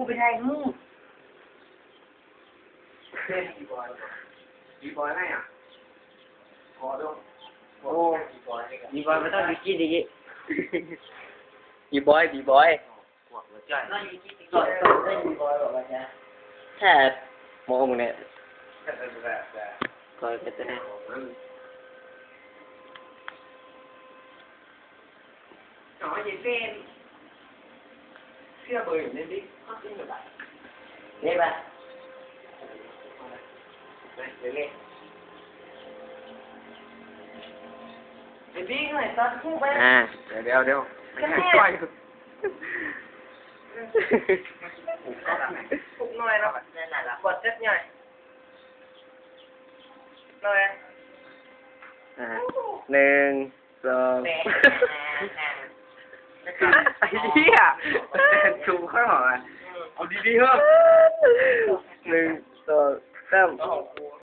ไปได้งูบีบอยไหนอ่ะขอดูโอ้บีบอยไม่ต้องดูกี้ดิบีบอยก็อยู่ที่ก่อนได้บีบอยบอกว่าจะแค่มองมึงเนี่ยก็จะได้อ๋ออย่าเป็นเสื้อเบอร์อยู่ในบิ๊กเขาขึ้นแบบนี่ป่ะนี่ไอ้บิ๊กหน่อยตอนคู่ไปเดี๋ยวไม่ใช่ก้อยปลุกหน่อยเนาะนั่นแหละกดเจ็ดหน่อยหน่อย1 2ไอ้เหี้ยชูข้างหลังเอาดีๆเถอะ1 2 3